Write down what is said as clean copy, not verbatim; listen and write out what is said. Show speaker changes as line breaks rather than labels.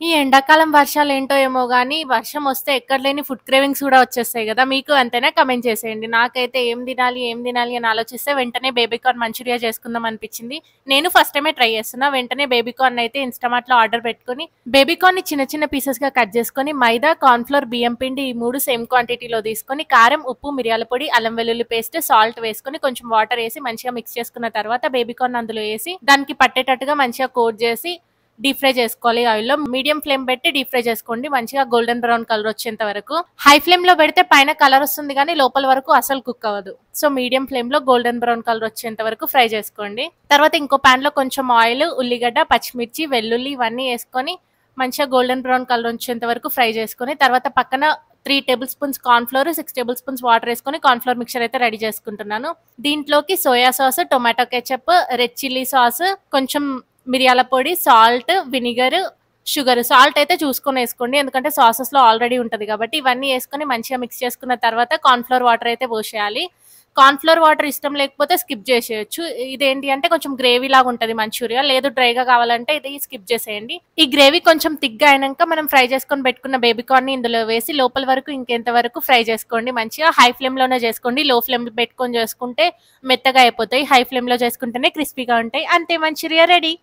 ఈ ఎండాకాలం వర్షాలేంటో ఏమో గానీ, వర్షం వస్తే ఎక్కడ లేని ఫుడ్ క్రేవింగ్స్ గూడా వచ్చేస్తాయి గదా! మీకు అంతేనా? కామెంట్ చేసేయండి. నాకైతే ఏం తినాలి, ఏం తినాలి అని ఆలోచిస్తే వెంటనే బేబీ కార్న్ మంచూరియా చేసుకుందాం అనిపిచ్చింది. నేను ఫస్ట్ టైమే ట్రై చేస్తున్నా. వెంటనే బేబీ కార్న్ అయితే ఇన్‌స్టామార్ట్‌లో ఆర్డర్ పెట్టుకొని, బేబీ కార్న్‌ని చిన్న చిన్న పీసెస్‌గా కట్ చేసుకొని, మైదా, కార్న్ ఫ్లోర్, బియ్యం పిండి ఈ 3 సేమ్ క్వాంటిటీలో తీసుకొని, కారం, ఉప్పు, మిరియాల పొడి, అల్లం వెల్లుల్లి పేస్ట్, సాల్ట్ వేసుకొని, కొంచెం వాటర్ ఏసి మంచిగా మిక్స్ చేసుకున్న తర్వాత బేబీ కార్న్ అందులో ఏసి, దానికి పట్టేటట్టుగా మంచిగా కోట్ జేసి డీప్ ఫ్రై చేసుకోవాలి ఆయిల్‌లో. మీడియం ఫ్లేమ్ పెట్టి డీప్ ఫ్రై చేసుకోండి. మంచిగా గోల్డెన్ బ్రౌన్ కలర్ వచ్చేంత వరకు. హై ఫ్లేమ్‌లో పెడితే పైన కలర్ వస్తుంది గానీ, లోపల వరకు అసలు కుక్ అవ్వదు. సో, మీడియం ఫ్లేమ్‌లో గోల్డెన్ బ్రౌన్ కలర్ వచ్చేంత వరకు ఫ్రై చేసుకోండి. తర్వాత ఇంకో పాన్‌లో కొంచెం ఆయిల్, ఉల్లిగడ్డ, పచ్చిమిర్చి, వెల్లుల్లి ఇవన్నీ ఏసుకొని మంచిగా గోల్డెన్ బ్రౌన్ కలర్ వచ్చేంత వరకు ఫ్రై చేసుకొని, తర్వాత పక్కన 3 table spoons corn flour, 6 table spoons water ఏసుకొని కార్న్ ఫ్లోర్ మిక్చర్ అయితే రెడీ చేసుకుంటున్నాను. దీంట్లోకి soya sauce, tomato ketchup, red chilli sauce, కొంచెం మిరియాల పొడి, సాల్ట్, వినిగర్, షుగర్. సాల్ట్ అయితే చూసుకొని ఏసుకోండి. ఎందుకంటే సాసెస్‌లో ఆల్రెడీ ఉంటది కాబట్టి. ఇవన్నీ ఏసుకొని మంచిగా మిక్స్ చేసుకున్న తర్వాత కార్న్ ఫ్లోర్ వాటర్ అయితే పోసేయాలి. కార్న్ ఫ్లోర్ వాటర్ ఇష్టం లేకపోతే స్కిప్ చేసేయొచ్చు. ఇదేంటి అంటే కొంచెం గ్రేవీ లాగా ఉంటది మంచూరియా. లేదు డ్రైగా కావాలంటే ఇది స్కిప్ చేసేయండి. ఈ గ్రేవీ కొంచెం థిక్‌గా అయినంక మనం ఫ్రై చేసుకొని పెట్టుకున్న బేబీ కార్న్‌ని ఇందులో వేసి లోపల వరకు ఇంకెంత వరకు ఫ్రై చేసుకోండి. మంచిగా హై ఫ్లేమ్‌లోనే చేసుకోండి. లో ఫ్లేమ్ పెట్టుకొని చేసుకుంటే మెత్తగా అయిపోతాయి. హై ఫ్లేమ్‌లో చేసుకుంటేనే క్రిస్పీగా ఉంటాయి. అంతే మంచూరియా రెడీ.